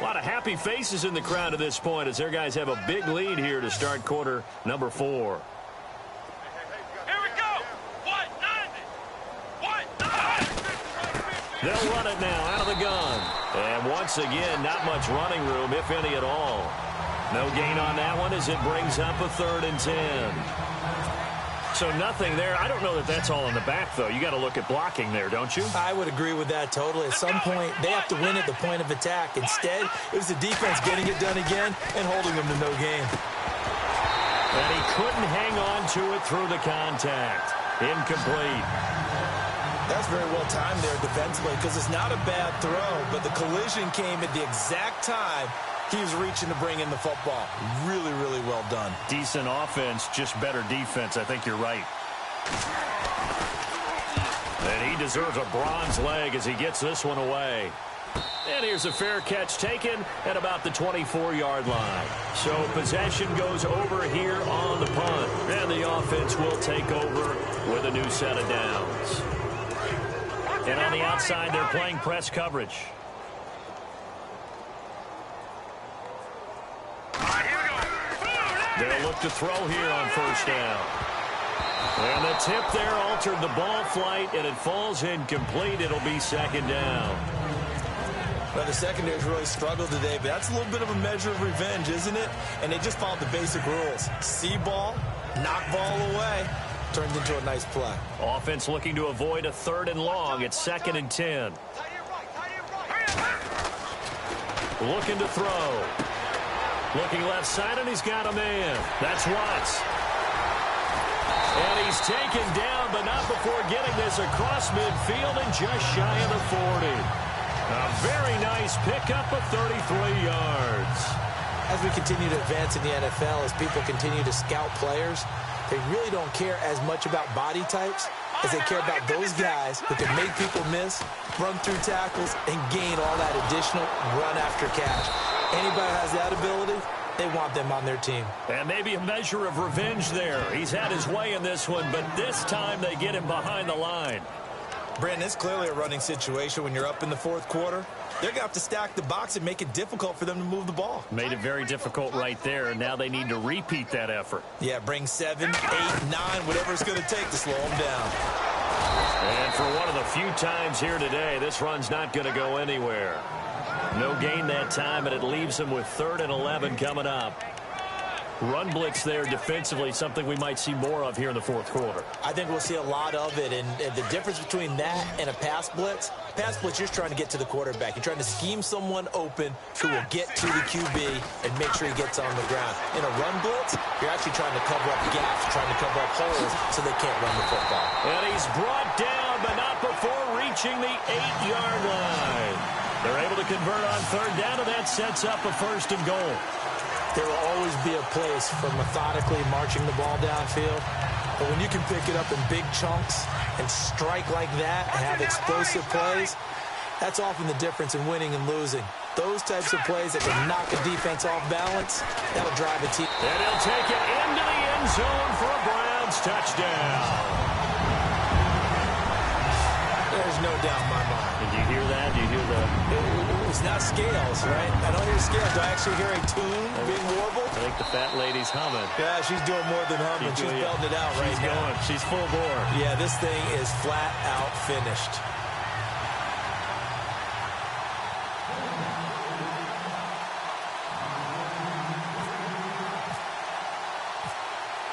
A lot of happy faces in the crowd at this point as their guys have a big lead here to start quarter number 4. They'll run it now out of the gun. And once again, not much running room, if any at all. No gain on that one as it brings up a 3rd and 10. So nothing there. I don't know that that's all in the back, though. You got to look at blocking there, don't you? I would agree with that totally. At some point, they have to win at the point of attack. Instead, it was the defense getting it done again and holding them to no gain. And he couldn't hang on to it through the contact. Incomplete. That's very well timed there defensively because it's not a bad throw, but the collision came at the exact time he was reaching to bring in the football. Really, really well done. Decent offense, just better defense. I think you're right. And he deserves a bronze leg as he gets this one away. And here's a fair catch taken at about the 24-yard line. So possession goes over here on the punt. And the offense will take over with a new set of downs. And on the outside, they're playing press coverage. They'll look to throw here on first down. And the tip there altered the ball flight, and it falls incomplete. It'll be second down. Well, the secondary's really struggled today, but that's a little bit of a measure of revenge, isn't it? And they just followed the basic rules. See ball, knock ball away. Turned into a nice play. Offense looking to avoid a 3rd and long. It's 2nd and 10. Looking to throw. Looking left side, and he's got a man. That's Watts. And he's taken down, but not before getting this across midfield and just shy of the 40. A very nice pickup of 33 yards. As we continue to advance in the NFL, as people continue to scout players, they really don't care as much about body types as they care about those guys who can make people miss, run through tackles, and gain all that additional run after catch. Anybody who has that ability, they want them on their team. And maybe a measure of revenge there. He's had his way in this one, but this time they get him behind the line. Brandon, it's clearly a running situation when you're up in the 4th quarter. They're going to have to stack the box and make it difficult for them to move the ball. Made it very difficult right there, and now they need to repeat that effort. Yeah, bring 7, 8, 9, whatever it's going to take to slow them down. And for one of the few times here today, this run's not going to go anywhere. No gain that time, and it leaves them with 3rd and 11 coming up. Run blitz there defensively, something we might see more of here in the 4th quarter. I think we'll see a lot of it, and the difference between that and a pass blitz, you're just trying to get to the quarterback. You're trying to scheme someone open who will get to the QB and make sure he gets on the ground. In a run blitz, you're actually trying to cover up gaps, trying to cover up holes so they can't run the football. And he's brought down, but not before reaching the 8-yard line. They're able to convert on 3rd down, and that sets up a 1st and goal. There will always be a place for methodically marching the ball downfield. But when you can pick it up in big chunks and strike like that and have explosive plays, that's often the difference in winning and losing. Those types of plays that can knock a defense off balance, that'll drive a team. And he'll take it into the end zone for a Browns touchdown. There's There's no doubt in my mind. Did you hear that? Do you hear the... It's not scales, right? I don't hear scales. Do I actually hear a tune being warbled? I think the fat lady's humming. Yeah, she's doing more than humming. She's belting it out right now. Going. She's full bore. Yeah, this thing is flat out finished.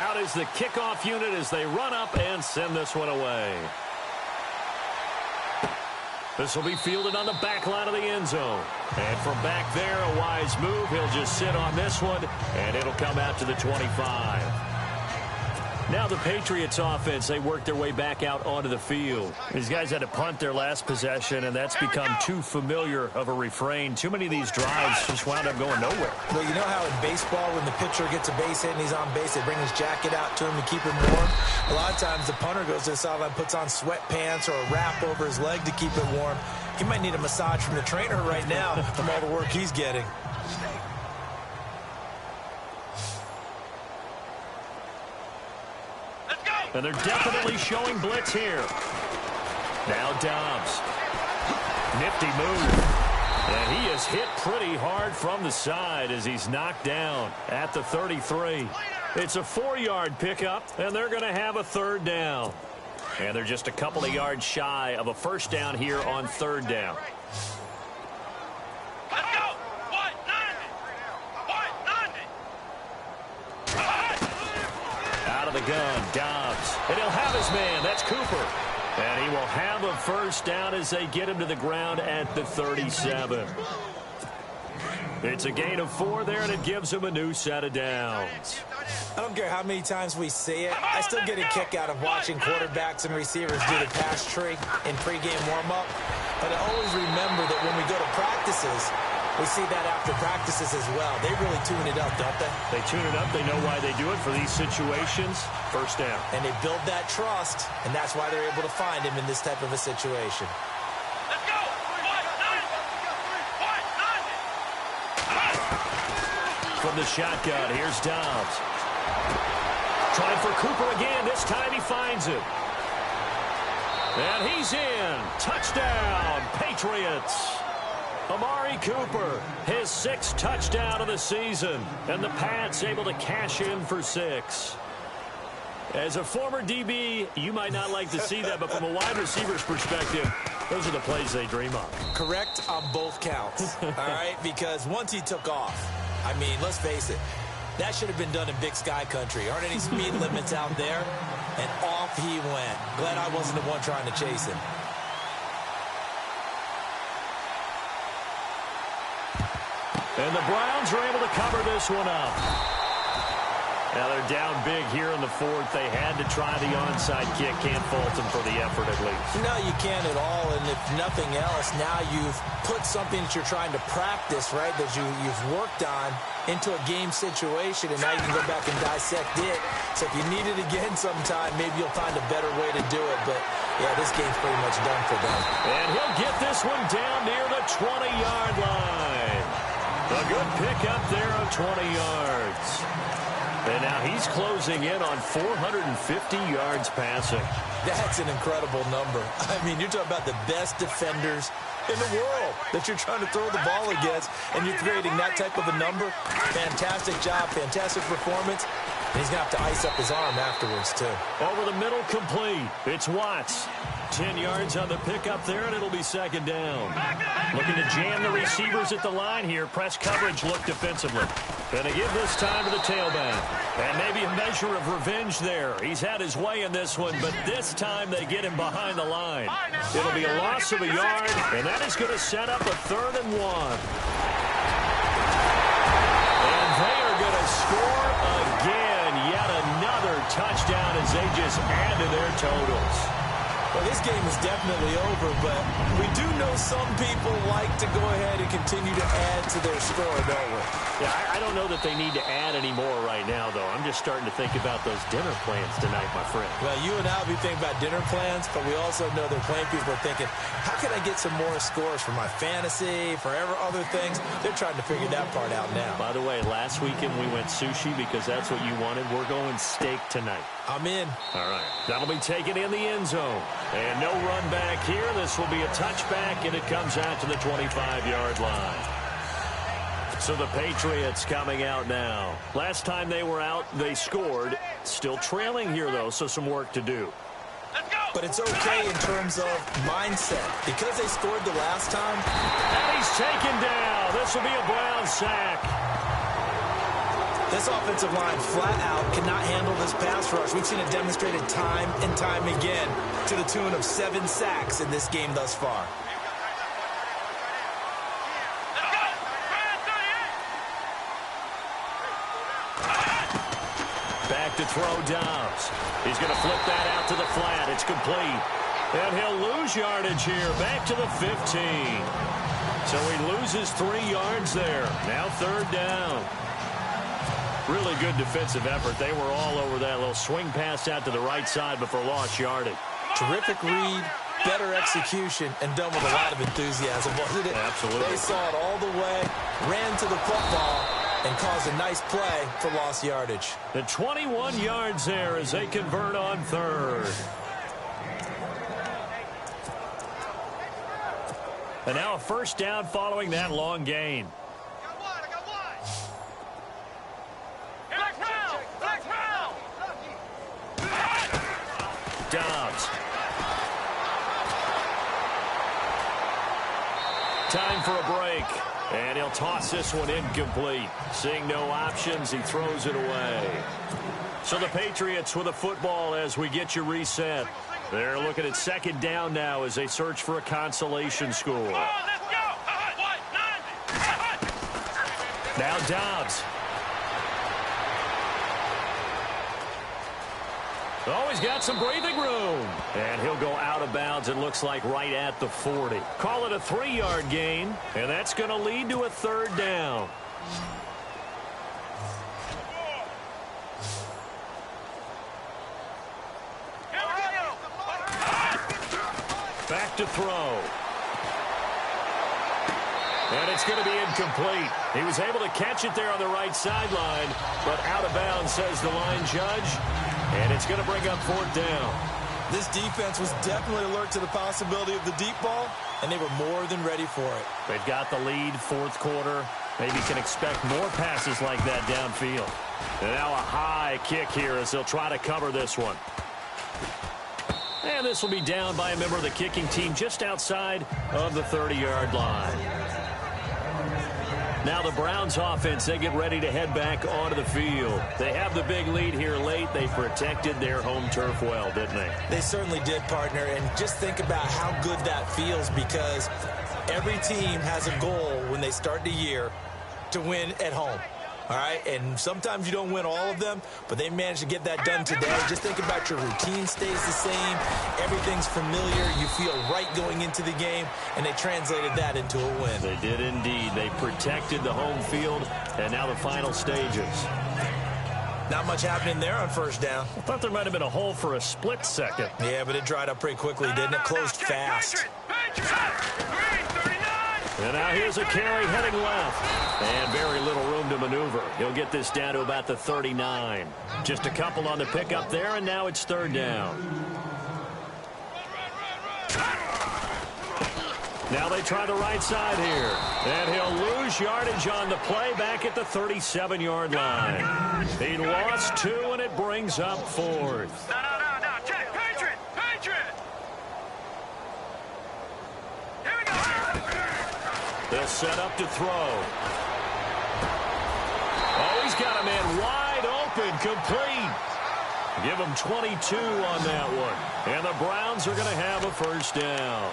Out is the kickoff unit as they run up and send this one away. This will be fielded on the back line of the end zone. And from back there, a wise move. He'll just sit on this one, and it'll come out to the 25. Now the Patriots offense, they work their way back out onto the field. These guys had to punt their last possession, and that's become too familiar of a refrain. Too many of these drives just wound up going nowhere. Well, you know how in baseball, when the pitcher gets a base hit and he's on base, they bring his jacket out to him to keep him warm? A lot of times the punter goes to the sideline, puts on sweatpants or a wrap over his leg to keep it warm. He might need a massage from the trainer right now from all the work he's getting. And they're definitely showing blitz here. Now Dobbs. Nifty move. And he is hit pretty hard from the side as he's knocked down at the 33. It's a 4-yard pickup, and they're going to have a third down. And they're just a couple of yards shy of a first down here on third down. Let's go! Out of the gun, Dobbs. And he'll have his man. That's Cooper. And he will have a first down as they get him to the ground at the 37. It's a gain of 4 there, and it gives him a new set of downs. I don't care how many times we say it. I still get a kick out of watching quarterbacks and receivers do the pass tree in pregame warm-up. But I always remember that when we go to practices, we see that after practices as well. They really tune it up, don't they? They tune it up. They know why they do it for these situations. First down. And they build that trust, and that's why they're able to find him in this type of a situation. Let's go! From the shotgun, here's Dobbs. Trying for Cooper again. This time he finds him. And he's in. Touchdown, Patriots. Amari Cooper, his 6th touchdown of the season. And the Pats able to cash in for 6. As a former DB, you might not like to see that, but from a wide receiver's perspective, those are the plays they dream of. Correct on both counts, all right? Because once he took off, I mean, let's face it, that should have been done in Big Sky country. Aren't any speed limits out there? And off he went. Glad I wasn't the one trying to chase him. And the Browns are able to cover this one up. Now they're down big here in the 4th. They had to try the onside kick. Can't fault them for the effort at least. No, you can't at all. And if nothing else, now you've put something that you're trying to practice, right, that you've worked on into a game situation, and now you can go back and dissect it. So if you need it again sometime, maybe you'll find a better way to do it. But, yeah, this game's pretty much done for them. And he'll get this one down near the 20-yard line. A good pickup there of 20 yards. And now he's closing in on 450 yards passing. That's an incredible number. I mean, you're talking about the best defenders in the world that you're trying to throw the ball against, and you're creating that type of a number. Fantastic job, fantastic performance. And he's going to have to ice up his arm afterwards, too. Over the middle, complete. It's Watts. 10 yards on the pickup there, and it'll be second down. Looking to jam the receivers at the line here. Press coverage look defensively. Going to give this time to the tailback. And maybe a measure of revenge there. He's had his way in this one, but this time they get him behind the line. It'll be a loss of a yard, and that is going to set up a 3rd and 1. And they are going to score again. Yet another touchdown as they just add to their totals. Well, this game is definitely over, but we do know some people like to go ahead and continue to add to their score, don't we? Yeah, I don't know that they need to add any more right now, though. I'm just starting to think about those dinner plans tonight, my friend. Well, you and I will be thinking about dinner plans, but we also know they're playing people are thinking, how can I get some more scores for my fantasy, for other things? They're trying to figure that part out now. By the way, last weekend we went sushi because that's what you wanted. We're going steak tonight. I'm in. All right. That'll be taken in the end zone. And no run back here. This will be a touchback, and it comes out to the 25-yard line. So the Patriots coming out now. Last time they were out, they scored. Still trailing here, though, so some work to do. But it's okay in terms of mindset. Because they scored the last time. And he's taken down. This will be a Brown sack. This offensive line flat out cannot handle this pass rush. We've seen it demonstrated time and time again to the tune of 7 sacks in this game thus far. Back to throw Dobbs. He's going to flip that out to the flat. It's complete. And he'll lose yardage here. Back to the 15. So he loses 3 yards there. Now 3rd down. Really good defensive effort. They were all over that little swing pass out to the right side before lost yardage. Terrific read, better execution, and done with a lot of enthusiasm, wasn't it? Absolutely. They saw it all the way, ran to the football, and caused a nice play for lost yardage. The 21 yards there as they convert on 3rd. And now a 1st down following that long gain. Dobbs. Time for a break. And he'll toss this one incomplete. Seeing no options, he throws it away. So the Patriots with a football as we get you reset. They're looking at 2nd down now as they search for a consolation score. Now Dobbs. Oh, he's got some breathing room. And he'll go out of bounds, it looks like, right at the 40. Call it a 3-yard gain, and that's going to lead to a 3rd down. Back to throw. And it's going to be incomplete. He was able to catch it there on the right sideline, but out of bounds, says the line judge. And it's going to bring up 4th down. This defense was definitely alert to the possibility of the deep ball, and they were more than ready for it. They've got the lead, 4th quarter. Maybe can expect more passes like that downfield. And now a high kick here as they'll try to cover this one. And this will be down by a member of the kicking team just outside of the 30-yard line. Now the Browns offense, they get ready to head back onto the field. They have the big lead here late. They protected their home turf well, didn't they? They certainly did, partner. And just think about how good that feels, because every team has a goal when they start the year to win at home. All right, and sometimes you don't win all of them, but they managed to get that done today. Just think about your routine stays the same. Everything's familiar. You feel right going into the game, and they translated that into a win. They did indeed. They protected the home field, and now the final stages. Not much happening there on 1st down. I thought there might have been a hole for a split second. Yeah, but it dried up pretty quickly, didn't it? Closed fast. And now here's a carry heading left. And very little room to maneuver. He'll get this down to about the 39. Just a couple on the pickup there, and now it's 3rd down. Now they try the right side here. And he'll lose yardage on the play back at the 37-yard line. He lost 2, and it brings up 4th. No. Check. Patriot. Here we go. They'll set up to throw. Oh, he's got a man wide open, complete. Give him 22 on that one. And the Browns are going to have a 1st down.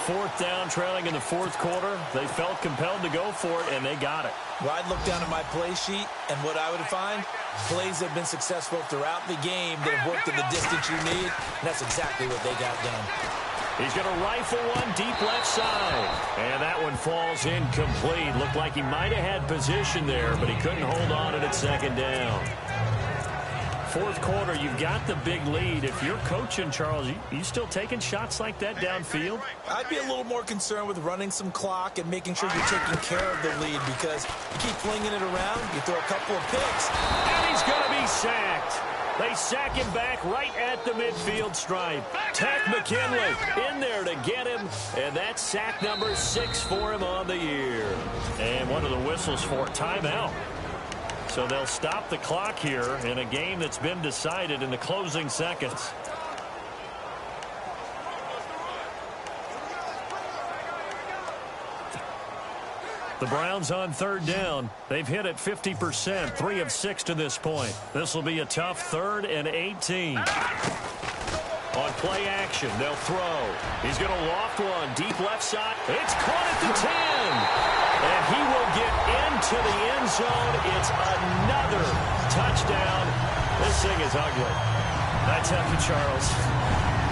4th down, trailing in the 4th quarter. They felt compelled to go for it, and they got it. Well, I'd look down at my play sheet, and what I would find, plays that have been successful throughout the game that have worked at the distance you need, and that's exactly what they got done. He's going to rifle one deep left side. And that one falls incomplete. Looked like he might have had position there, but he couldn't hold on at 2nd down. 4th quarter, you've got the big lead. If you're coaching, Charles, you still taking shots like that downfield? I'd be a little more concerned with running some clock and making sure you're taking care of the lead, because you keep flinging it around, you throw a couple of picks. And he's going to be sacked. They sack him back right at the midfield stripe. Tech McKinley in there to get him, and that's sack number 6 for him on the year. And one of the whistles for timeout. So they'll stop the clock here in a game that's been decided in the closing seconds. The Browns on third down. They've hit it 50%, 3 of 6 to this point. This will be a tough 3rd and 18. On play action, they'll throw. He's going to loft one deep left side. It's caught at the 10. And he will get into the end zone. It's another touchdown. This thing is ugly. I tell you, Charles,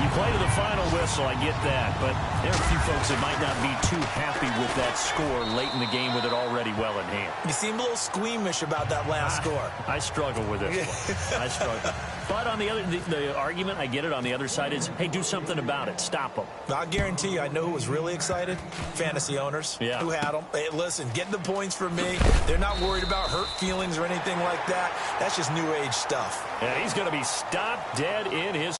you play to the final whistle, I get that, but there are a few folks that might not be too happy with that score late in the game with it already well in hand. You seem a little squeamish about that last score. I struggle with this one. I struggle. But on the argument, I get it, on the other side is, hey, do something about it. Stop them. I'll guarantee you, I know who was really excited? Fantasy owners who had them. Hey, listen, get the points from me. They're not worried about hurt feelings or anything like that. That's just new age stuff. And he's going to be stopped dead in his